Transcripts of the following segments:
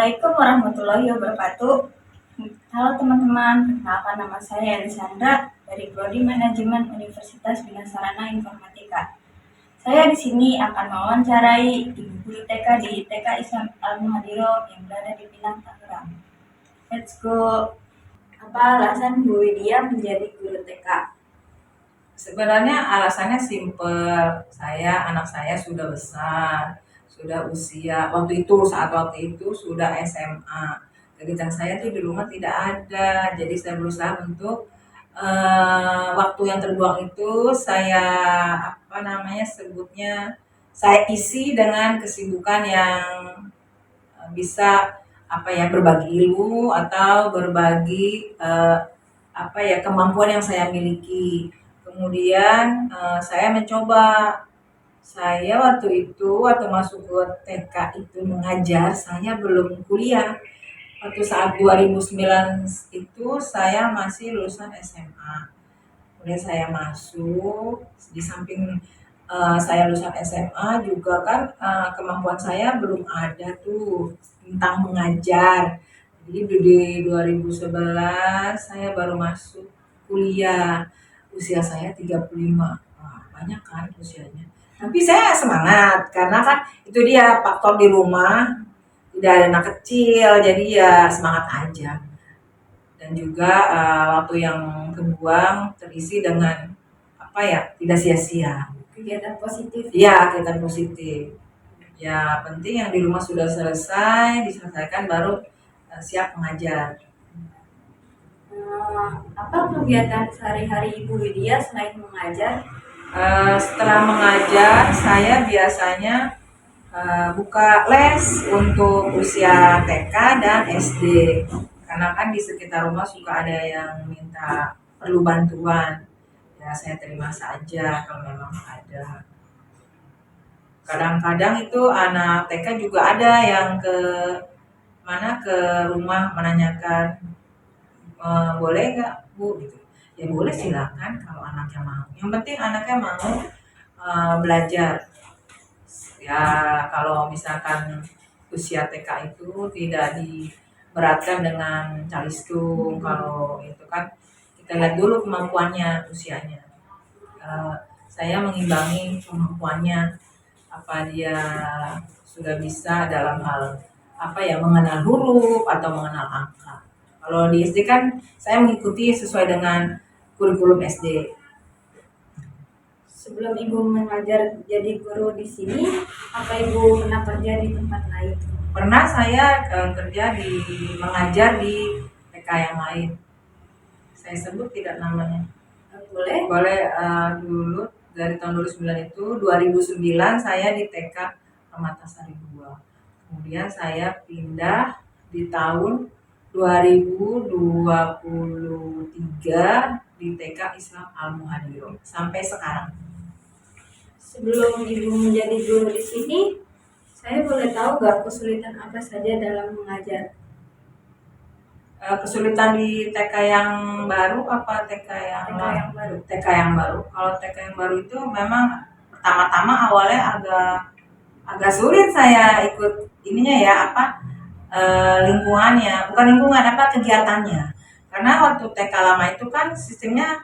Assalamualaikum warahmatullahi wabarakatuh. Halo teman-teman, perkenalkan nama saya Elisandra dari Prodi Manajemen Universitas Bina Sarana Informatika. Saya di sini akan mewawancarai ibu guru TK di TK Islam Al-Muhadiro yang berada di Pinang, Tangerang. Let's go. Apa alasan Bu Widya menjadi guru TK? Sebenarnya alasannya simpel. Anak saya sudah besar, sudah usia. Saat waktu itu sudah SMA. Kegiatan saya tuh di rumah tidak ada. Jadi saya berusaha untuk waktu yang terbuang itu saya isi dengan kesibukan yang bisa berbagi ilmu atau berbagi kemampuan yang saya miliki. Kemudian saya waktu masuk ke TK itu mengajar, saya belum kuliah. Waktu saat 2009 itu saya masih lulusan SMA. Kemudian saya masuk, di samping saya lulusan SMA juga kan kemampuan saya belum ada tuh tentang mengajar. Jadi di 2011 saya baru masuk kuliah. Usia saya 35. Wah, banyak kan usianya. Tapi saya semangat karena kan itu dia faktor di rumah tidak ada anak kecil, jadi ya semangat aja. Dan juga waktu yang kebuang terisi dengan tidak sia-sia. Kegiatan positif. Iya, kegiatan positif. Ya penting yang di rumah sudah diselesaikan baru siap mengajar. Apa kegiatan sehari-hari Ibu Widya selain mengajar? Setelah mengajar, saya biasanya buka les untuk usia TK dan SD. Karena kan di sekitar rumah suka ada yang minta perlu bantuan. Ya saya terima saja kalau memang ada. Kadang-kadang itu anak TK juga ada yang ke rumah menanyakan boleh nggak Bu gitu. Ya boleh silakan kalau anaknya mau. Yang penting anaknya mau belajar. Ya kalau misalkan usia TK itu tidak diberatkan dengan calistung, kalau itu kan kita lihat dulu kemampuannya, usianya. Saya mengimbangi kemampuannya, apa dia sudah bisa dalam hal mengenal huruf atau mengenal angka. Kalau di SD kan saya mengikuti sesuai dengan kurikulum SD. Sebelum Ibu mengajar jadi guru di sini, apa Ibu pernah kerja di tempat lain? Pernah saya mengajar di TK yang lain. Saya sebut tidak namanya. Boleh? Boleh. Dulu dari tahun 2009 itu 2009 saya di TK Permatasari 2. Kemudian saya pindah di tahun 2023 di TK Islam Al-Muhadiro sampai sekarang. Sebelum Ibu menjadi guru di sini, saya boleh tahu nggak kesulitan apa saja dalam mengajar? Kesulitan di TK yang baru apa TK yang baru? TK yang baru. Kalau TK yang baru itu memang pertama-tama awalnya agak sulit saya ikut lingkungannya, bukan lingkungan kegiatannya. Karena waktu TK lama itu kan sistemnya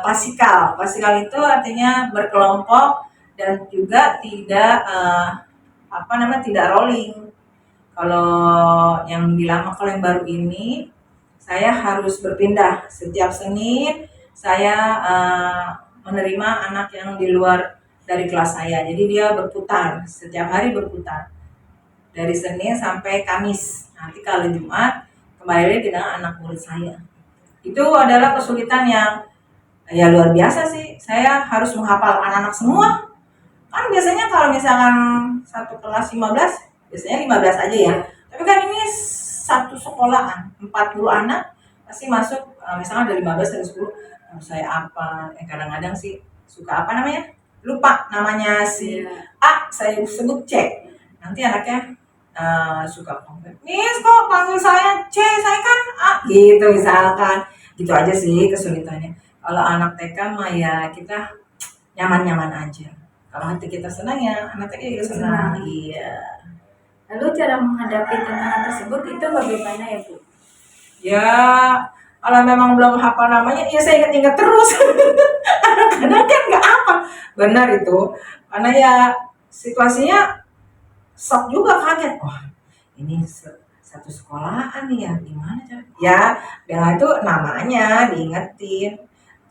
klasikal. Klasikal itu artinya berkelompok dan juga tidak tidak rolling. Kalau yang baru ini saya harus berpindah setiap Senin. Saya menerima anak yang di luar dari kelas saya. Jadi dia berputar, setiap hari berputar. Dari Senin sampai Kamis. Nanti kalau Jumat kembali dengan anak murid saya. Itu adalah kesulitan yang luar biasa sih. Saya harus menghafal anak-anak semua. Kan biasanya kalau misalkan satu kelas 15, biasanya 15 aja ya. Tapi kan ini satu sekolahan, 40 anak pasti masuk, misalkan dari 15 dari 10 saya apa. Kadang-kadang sih suka lupa namanya si A, saya sebut C. Nanti anaknya suka komplain, Miss kok panggil saya C, saya kan A gitu misalkan. Gitu aja sih kesulitannya. Kalau anak TK mah ya kita nyaman-nyaman aja. Kalau hati kita senang ya anak TK juga senang. Iya. Lalu cara menghadapi tantangan tersebut itu bagaimana ya Bu? Ya, kalau memang belum hafal namanya, ya saya ingat-ingat terus. Kadang kan nggak apa. Benar itu. Karena ya situasinya shock juga, kaget. Wah, ini satu sekolahan nih ya, gimana cara? Ya, dengan itu namanya diingetin.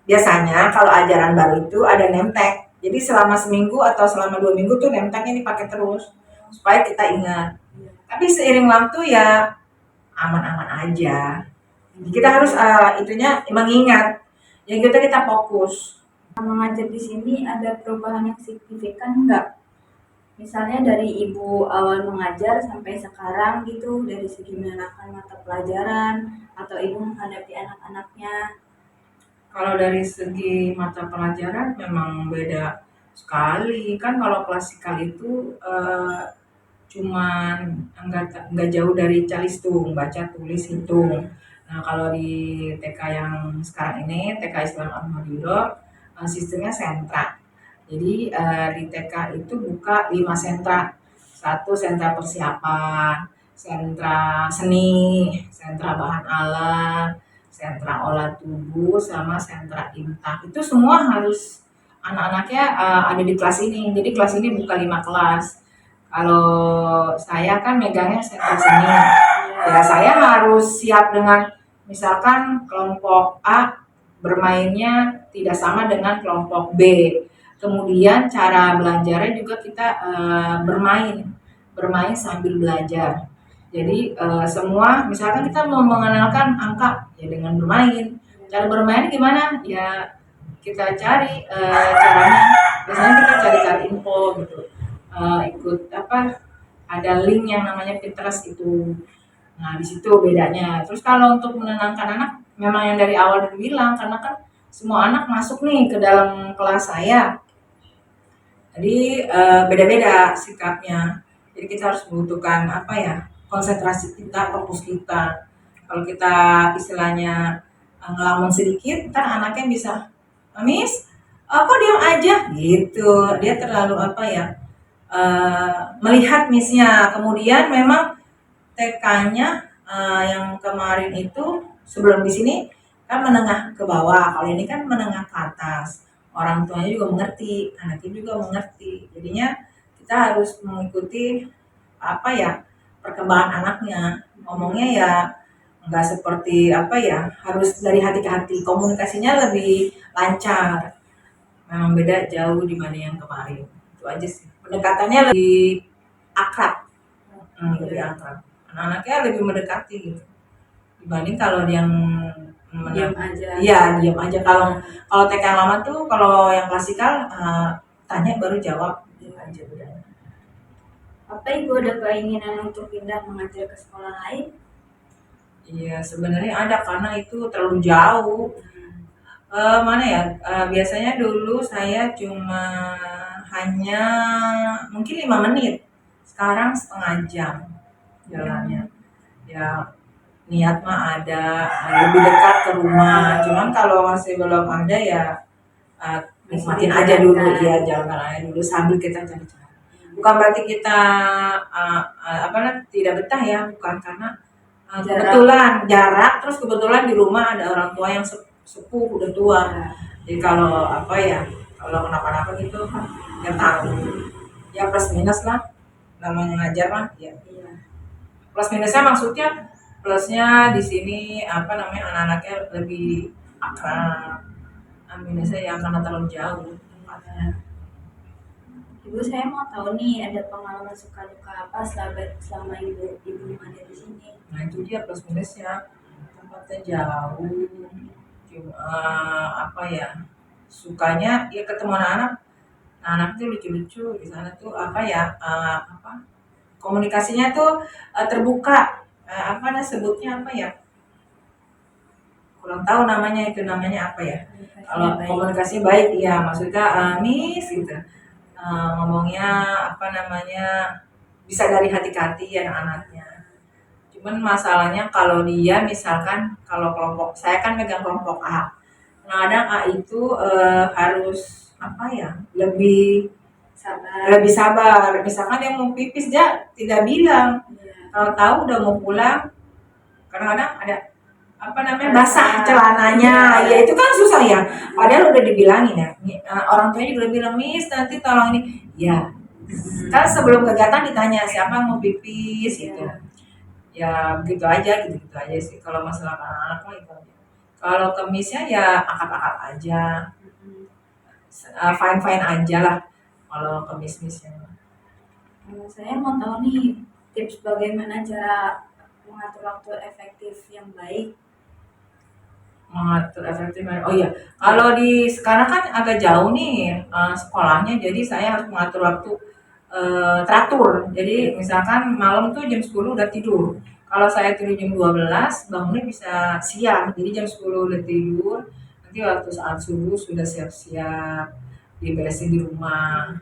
Biasanya kalau ajaran baru itu ada name tag. Jadi selama seminggu atau selama 2 minggu tuh name tagnya dipakai terus supaya kita ingat. Tapi seiring waktu ya aman-aman aja. Jadi kita harus itunya mengingat. Yang kita fokus. Mengajar di sini ada perubahan yang signifikan enggak? Misalnya dari ibu awal mengajar sampai sekarang gitu, dari segi menerapkan mata pelajaran atau ibu menghadapi anak-anaknya. Kalau dari segi mata pelajaran memang beda sekali. Kan kalau klasikal itu cuman enggak jauh dari calistung, baca, tulis, hitung. Nah, kalau di TK yang sekarang ini, TK Islam Al-Madiro, sistemnya sentra. Jadi di TK itu buka 5 sentra. Satu sentra persiapan, sentra seni, sentra bahan alat, sentra olah tubuh, sama sentra imtak. Itu semua harus anak-anaknya ada di kelas ini. Jadi kelas ini buka 5 kelas. Kalau saya kan megangnya sentra seni. Ya saya harus siap dengan misalkan kelompok A bermainnya tidak sama dengan kelompok B. Kemudian cara belajarnya juga kita bermain sambil belajar. Jadi semua misalkan kita mau mengenalkan angka ya dengan bermain. Cara bermain gimana? Ya kita cari caranya. Biasanya kita cari-cari info gitu. Ikut apa? Ada link yang namanya Pinterest itu. Nah, di situ bedanya. Terus kalau untuk menenangkan anak, memang yang dari awal dibilang, karena kan semua anak masuk nih ke dalam kelas saya. Jadi beda-beda sikapnya. Jadi kita harus membutuhkan apa ya, konsentrasi kita, fokus kita. Kalau kita istilahnya ngelamun sedikit, kan anaknya bisa, Miss, kok diam aja gitu. Dia terlalu apa ya, melihat missnya. Kemudian memang TK-nya yang kemarin itu sebelum di sini kan menengah ke bawah, kalau ini kan menengah ke atas. Orang tuanya juga mengerti, anaknya juga mengerti. Jadinya kita harus mengikuti apa ya perkembangan anaknya. Ngomongnya ya nggak seperti apa ya, harus dari hati ke hati. Komunikasinya lebih lancar. Memang beda jauh dibanding yang kemarin. Itu aja sih. Pendekatannya lebih akrab. Lebih akrab. Anak-anaknya lebih mendekati gitu dibanding kalau yang Diam aja. Iya, diam aja. Kalau TK yang lama tuh, kalau yang klasikal tanya baru jawab, diam aja udah. Apa ibu ada keinginan untuk pindah mengajar ke sekolah lain? Iya, sebenarnya ada karena itu terlalu jauh. Mana ya? Biasanya dulu saya cuma hanya mungkin 5 menit. Sekarang setengah jam jalannya. Ya niat mah ada lebih dekat ke rumah. Cuman kalau masih belum ada ya nikmatin aja dulu, ya jalankan aja dulu sambil kita cari cara. Bukan berarti kita tidak betah ya, bukan karena kebetulan jarak, terus kebetulan di rumah ada orang tua yang sepuh udah tua. Jadi kalau apa ya, kalau kenapa-napa gitu ya tanggung. Ya plus minus lah, namanya ngajar mah ya. Plus minusnya maksudnya plusnya di sini apa namanya anak-anaknya lebih akrab. Minusnya ya karena terlalu jauh tempatnya. Ibu, saya mau tahu nih, ada pengalaman suka duka apa selama ibu ada di sini? Nah itu dia plus minusnya, tempatnya jauh. Cuma apa ya, sukanya ya ketemu anak-anak. Anak tuh lucu-lucu di sana tuh apa ya, komunikasinya tuh terbuka. Sebutnya apa ya, kurang tahu namanya, itu namanya apa ya, kalau komunikasinya baik ya, maksudnya Miss gitu, ngomongnya apa namanya bisa dari hati ke hati anak-anaknya. Cuman masalahnya kalau dia misalkan, kalau kelompok saya kan megang kelompok A, kadang A itu harus apa ya, lebih lebih sabar. Misalkan yang mau pipis dia tidak bilang, kalau tahu udah mau pulang, kadang-kadang ada basah celananya, ya itu kan susah ya. Padahal udah dibilangin ya, orang tuanya juga bilang, Miss nanti tolong ini, ya kan sebelum kegiatan ditanya siapa mau pipis gitu. Ya begitu aja sih kalau masalah anak-anak mah itu aja. Kalau kemisnya ya akad-akad aja, fine aja lah kalau kemis-misnya. Saya mau tahu nih tips bagaimana cara mengatur waktu efektif yang baik. Mengatur efektif. Oh iya, kalau di sekarang kan agak jauh nih sekolahnya, jadi saya harus mengatur waktu teratur. Jadi misalkan malam tuh jam 10 udah tidur. Kalau saya tidur jam 12, bangunnya bisa siang. Jadi jam 10 udah tidur, nanti waktu saat subuh sudah siap-siap, diberesin di rumah.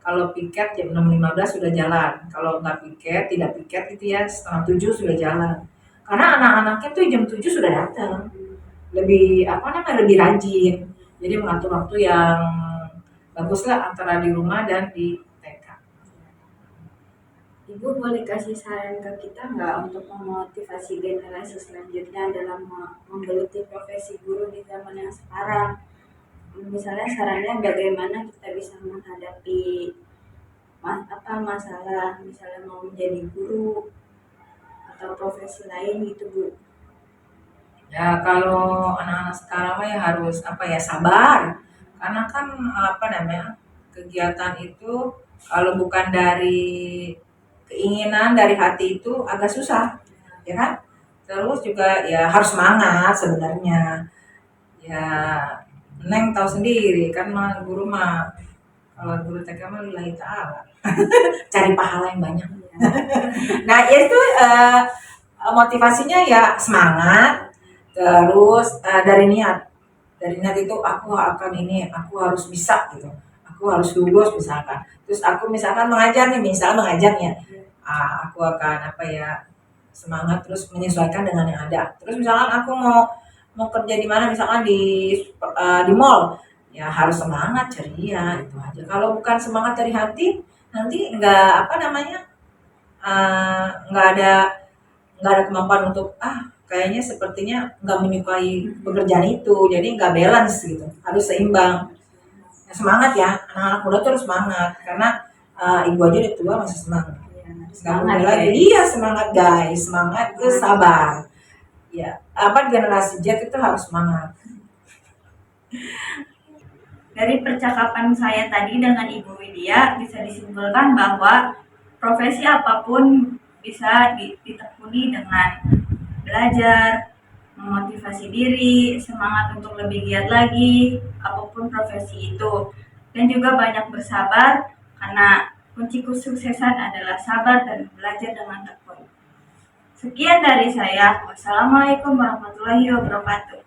Kalau piket jam 6.15 sudah jalan. Kalau nggak piket, tidak piket itu ya setengah 7 sudah jalan. Karena anak-anaknya tuh jam 7 sudah datang. Lebih rajin. Jadi mengatur waktu yang bagus lah antara di rumah dan di TK. Ibu boleh kasih saran ke kita nggak untuk memotivasi generasi selanjutnya dalam menggeluti profesi guru di zaman yang sekarang? Misalnya sarannya bagaimana kita bisa menghadapi masalah, misalnya mau menjadi guru atau profesi lain gitu Bu. Ya kalau anak-anak sekarang mah ya harus sabar. Karena kan kegiatan itu kalau bukan dari keinginan dari hati itu agak susah, ya kan? Terus juga ya harus semangat sebenarnya. Ya Neng tahu sendiri kan mah guru mah, kalau guru TK mah lillahi ta'ala. Cari pahala yang banyak. Nah ya itu motivasinya ya semangat, terus dari niat itu aku harus bisa gitu, aku harus lulus misalkan. Terus aku misalkan mengajar nih, aku akan semangat terus menyesuaikan dengan yang ada. Terus misalkan aku mau kerja di mana, misalkan di mall, ya harus semangat ceria itu aja. Kalau bukan semangat dari hati, nanti nggak ada kemampuan untuk kayaknya sepertinya nggak menyukai pekerjaan itu, jadi nggak balance gitu, harus seimbang. Ya, semangat ya, anak-anak muda tuh harus semangat karena ibu aja udah tua masih semangat. Nggak boleh lagi. Iya semangat guys, semangat terus sabar. Ya generasi Z itu harus semangat. Dari percakapan saya tadi dengan Ibu Widya bisa disimpulkan bahwa profesi apapun bisa ditekuni dengan belajar, memotivasi diri, semangat untuk lebih giat lagi, apapun profesi itu. Dan juga banyak bersabar, karena kunci kesuksesan adalah sabar dan belajar dengan tekun. Sekian dari saya. Wassalamualaikum warahmatullahi wabarakatuh.